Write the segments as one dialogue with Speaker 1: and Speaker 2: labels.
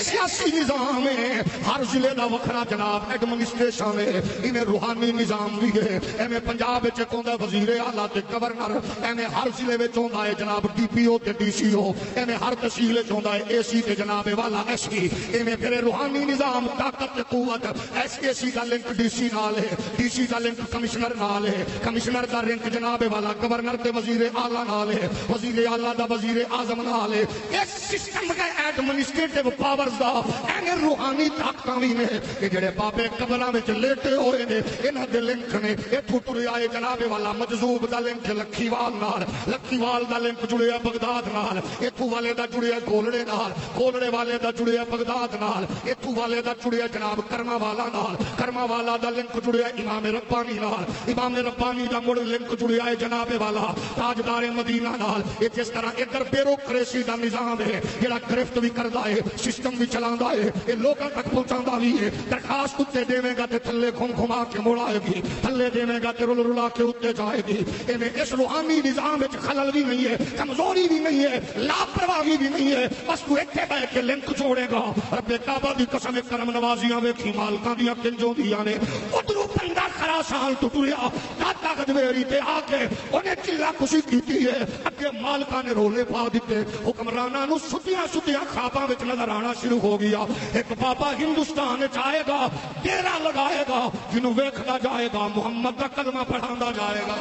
Speaker 1: سیاسی نظام ہے، ہر ضلع دا وکھرا جناب ایڈمنسٹریشن ہے، ایویں روحانی نظام بھی ہے، ایویں پنجاب وچ ہوندا وزیر اعلیٰ تے گورنر، ایویں ہر ضلع وچ ہوندا ہے جناب ڈی پی او تے ڈی سی او، ایویں ہر تحصیل وچ ہوندا ہے اے سی تے جناب والا ایس پی، ایویں پھر روحانی نظام طاقت تے قوت ایس اے سی دا لنک ڈی سی نال ہے، ڈی سی دا لنک کمشنر نال ہے، کمشنر دا لنک جناب والا گورنر تے وزیر اعلیٰ نال ہے، وزیر اعلیٰ دا وزیر اعظم نال ہے۔ اس سسٹم کا ایڈمنسٹریٹو پاورز دا ایویں روحانی طاقتاں وی نے کہ جڑے بابے قبراں وچ لیٹے ہوئے نے انہاں دے لنک نے اتھوں ٹرے آئے جناب والا مجذوب دا لنک لکھیوال نال، لکھیوال دا لنک جڑیا بغداد نال، اتھوں والے دا جڑیا گولڑے نال، گولڑے والے دا جڑیا بغداد نال، اتھوں والے دا جڑیا جناب کرما والا نال، کرما والا دا لنک جڑیا امام ربانی نال، امام ربانی دا مڑ لنک جڑیا ہے جناب والا تاجدار مدینہ نال۔ یہ جس طرح ادھر بیوروکریسی دا نظام ہے جڑا گرفت بھی کردا ہے، سسٹم بھی چلاندا ہے، یہ لوکاں تک پہنچاندا بھی ہے، درخواست اتنے دیویں گا تے تھلے گھم گھما کے مڑائے گی، تھلے دیویں گا تے رل رلا کے اتنے جائے گی۔ ایویں اس روحانی نظام وچ خلل بھی نہیں ہے، کمزوری بھی نہیں ہے، لاپرواہی بھی نہیں ہے، بس تو اتنے بیٹھ کے لنک جوڑے گا۔ رب کعبہ دی قسم کرم نوازیاں ویکھی مالکاں دیاں کنجوں دیاں نے، ادھروں بندہ کھڑا سال تو ٹریا داتا گجویری تے آ کے انہیں چلا خوشی کیتی ہے، اگے مالکاں نے رولے پا دیتے، حکمراناں نو سُتیاں سُتیاں خواباں وچ نظر آنا شروع ہو گیا۔ ایک بابا ہندوستان وچ آئے گا، ڈیرا لگائے گا، جنوں ویکھدا جائے گا محمد دا کلمہ پڑھاندا جائے گا۔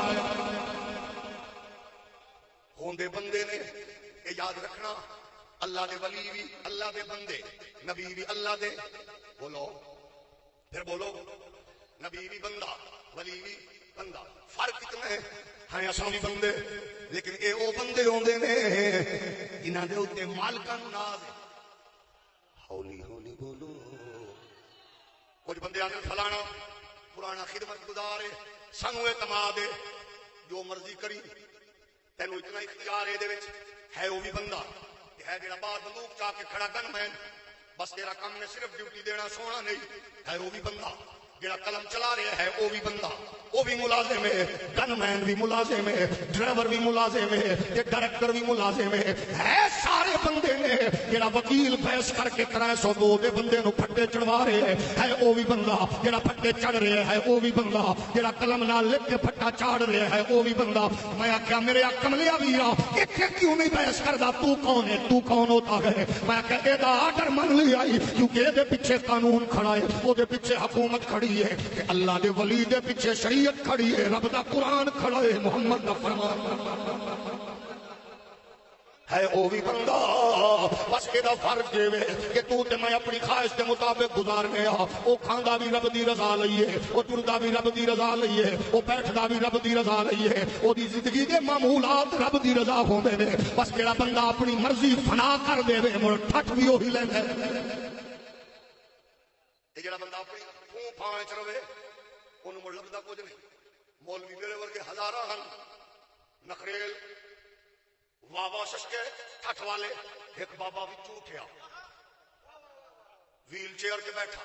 Speaker 1: ہوندے بندے نے یہ یاد رکھنا، اللہ دے ولی بھی اللہ دے بندے، نبی بھی اللہ دے، بولو پھر بولو، نبی بھی بندہ ولی بھی بندہ، فرق اتنا ہے ہاں اساں بھی بندے لیکن اے او بندے ہوندے نے جنہاں دے اوتے مالکاں نوں ناز ہے۔ ہولی ہولی بولو، کچھ بندے آنے فلانا پرانا خدمت گزار ہے، سانوں اعتماد ہے، جو مرضی کری، تینوں اتنا اختیار ہے دے وچ ہے، وہ بھی بندہ ہے جڑا باہر بندوق چا کے کھڑا گن مین، بس تیرا کام نے صرف ڈیوٹی دینا سونا نہیں ہے، وہ بھی بندہ جڑا قلم چلا رہا ہے، وہ بھی بندہ، وہ بھی ملازم ہے، گن مین بھی ملازم ہے، ڈرائیور بھی ملازم ہے، ڈائریکٹر بھی ملازم ہے سارے بندے نے۔ جڑا وکیل بحث کر کے کرائے 102 دے بندے نو پھٹے چڑھوا رہے ہے، وہ بھی بندہ، جڑا پھٹے چڑھ رہے ہے وہ بھی بندہ، جڑا قلم نال لکھ کے پھٹا چاڑ رہے ہے وہ بھی بندہ۔ میں آخیا میرے کملیا بھی آ اتنے کیوں نہیں بحث کردا، تو کون ہے، تو کون ہوتا ہے؟ میں آخیا یہ آرڈر من لیا کیونکہ یہ پیچھے قانون کھڑا ہے، وہ پیچھے حکومت کھڑی ہے، کہ اللہ دے ولی دے پیچھے شریعت کھڑی ہے، رب دا قرآن کھڑا ہے، محمد دا فرمان ہے، وہ بھی بندہ۔ بس یہ فرق ہے کہ تو تے میں اپنی خواہش کے مطابق گزارنے آ، وہ کھاندا بھی رب دی رضا لئیے، وہ ٹردا بھی رب دی رضا لئیے، وہ بیٹھدا بھی رب دی رضا لئیے، وہ دی زندگی دے معمولات رب دی رضا ہوندے نے۔ بس جڑا بندہ اپنی مرضی فنا کر دے وے مڑ ٹھٹ بھی وہی لیندا ہے، تے جڑا بندہ اپنی پانچ روے انہوں مڑ لبدا کچھ نہیں۔ مولوی میرے ورگے ہزاراں ہن، نخریل بابا ششکے ٹھٹ والے، ایک بابا بھی اٹھیا ویل چیئر کے بیٹھا،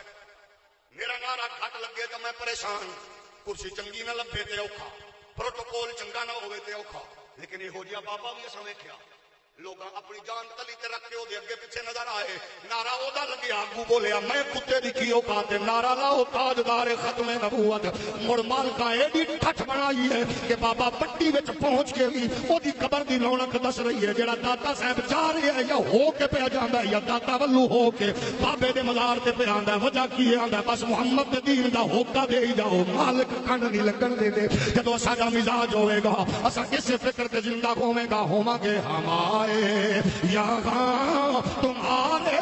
Speaker 1: میرا نعرہ گھٹ لگے تو میں پریشان، کرسی چنگی نہ لبے تے اوکھا، پروٹوکول چنگا نہ ہوئے تے اوکھا، لیکن یہ ہو جیا بابا بھی اساں ویکھیا، لوگ اپنی جان تلی تے رکھ کے وہ اگے پیچھے نظر آئے، نعرہ اودا لگیا، آگو بولیا میں کتے دی کی اوقات، نعرہ لاؤ تاجدار ختم نبوت۔ مڑ مالکا ایڈی ٹھٹ بنائی ہے کہ بابا پٹی وچ پہنچ کے بھی وہ دی قبر دی رونق دس رہی ہے، جڑا داتا صاحب جا رہا ہے یا ہو کے پہ جاندا ہے یا داتا ولو ہو کے بابے دے مزار تے پہ آندا ہے، وجہ کی آندا ہے بس محمد دے دین دا ہوکا دے ہی جاؤ، مالک کنڈ نہیں لگن دے دے۔ جدوں ساڈا مزاج ہوے گا اساں اس فکر تے زندہ ہوویں گا، ہوواں گے ہمارے یہاں تمہارے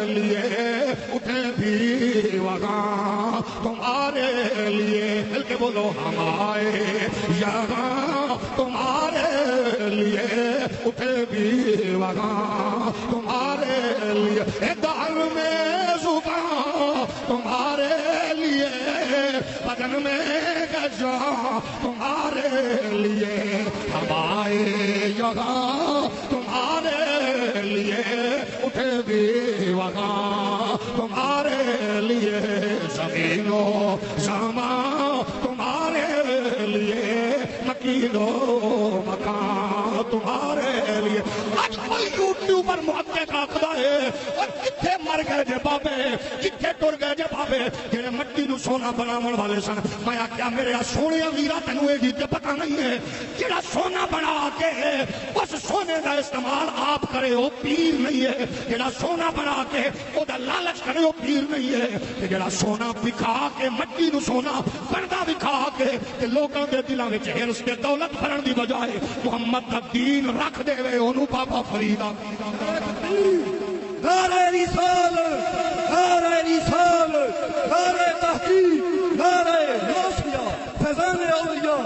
Speaker 1: لیے اٹھے بھی وہاں تمہارے لیے، مل کے بولو ہمارے یہاں تمہارے لیے اٹھے بھی وہاں تمہارے لیے، دل میں زبان تمہارے لیے، بدن میں گجا تمہارے لیے، ہمارے یہاں تمہارے لیے اٹھے بھی وہاں تمہارے لیے، زمین و زمان تمہارے لیے، مکین و مکان تمہارے لیے. اج کوئی یوٹیوبر محقق آکھدا ہے اور کتھے مر گئے جے بابے, کتھے ٹر گئے جے بابے جڑے مٹی نو سونا بناون والے سن. میں آکھیا میرے سونے ویرا تینوں یہ تے پتہ نہیں ہے جڑا سونا بنا کے اس سونے دا استعمال آپ کرے وہ پیر نہیں ہے. جڑا سونا بنا کے او دا لالچ کرے وہ پیر نہیں ہے. تے جڑا سونا بکھا کے مٹی نو سونا بندا بکھا کے تے لوکاں دے دلاں وچ ہرس تے دولت بھرن دی بجائے محمد دا دین رکھ دے وے اونوں بابا فرید آ.
Speaker 2: نعرہ رسالت, نعرہ رسالت, نعرہ تحقیق, نعرہ ناصیہ, فیضان اولیاء.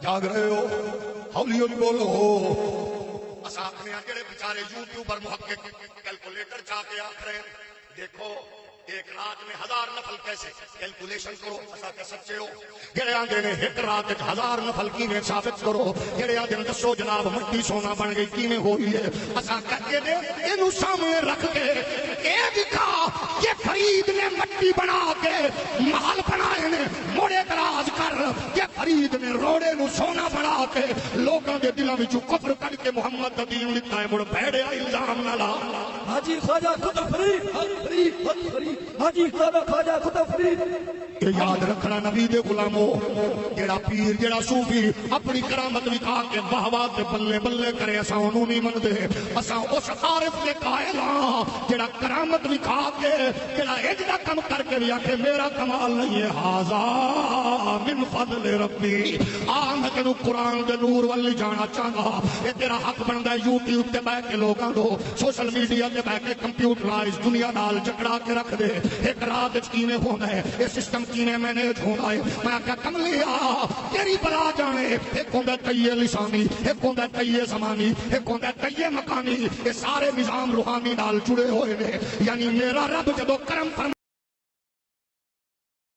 Speaker 1: جاگ رہے ہو؟ ہولی ہولی بولو. اساں اپنے جڑے بیچارے یوٹیوبر محقق کیلکولیٹر چا کے آکھ رہے ہیں دیکھو ایک رات میں 1000 نفل کیسے کیلکولیشن کرو. اساں کہ سچے ہو جڑے آندے نے ایک رات وچ 1000 نفل کیویں ثابت کرو. جڑے آندے نے دسو جناب مٹی سونا بن گئی کیویں ہوئی ہے. اساں کہتے نے اینو سامنے رکھ کے اے دکھا کہ فرید نے مٹی بنا کے محل بنائے نے. موڑے اعتراض کر کہ فرید نے روڑے نو سونا بنا کے لوکاں دے دلاں وچوں کفر کڈ کے محمد دا دین لتا ہے. مڑ بھڑیا الزام نہ لا.
Speaker 2: حاجی خواجہ خطب فرید, حاجی فرید, حاجی فرید, حاجی خواجہ خطب فرید.
Speaker 1: یہ یاد رکھنا نبی دے غلامو, جڑا پیر جڑا صوفی اپنی کرامت وکھا کے واہ واہ تے بلے بلے کرے اساں اونوں نہیں مندے. اساں اس عارف دے قائل ہاں جڑا کرامت وکھا کے جڑا اجدا کم کر کے بھی آکھے میرا کمال نہیں ہے. ھذا من فضل ربی. میں تینوں قرآن دے نور والی جانا چاہتا. یہ تیرا حق بنتا ہے یوٹیوب تے بیٹھ کے لوگاں کو سوشل میڈیا تے بیٹھ کے کمپیوٹرائز دنیا نال جکڑا کے رکھ دے. ایک رات کیویں ہونا ہے, یہ سسٹم کیویں مینیج ہونا ہے. میں آخیا کملیا تیری بلا جانے. ایک ہوندا تیے لسانی, ایک ہوندا تیے زمانی, ایک ہوندا تیے مکانی. یہ سارے نظام روحانی نال جڑے ہوئے نے. یعنی میرا رب جدو کرم فرما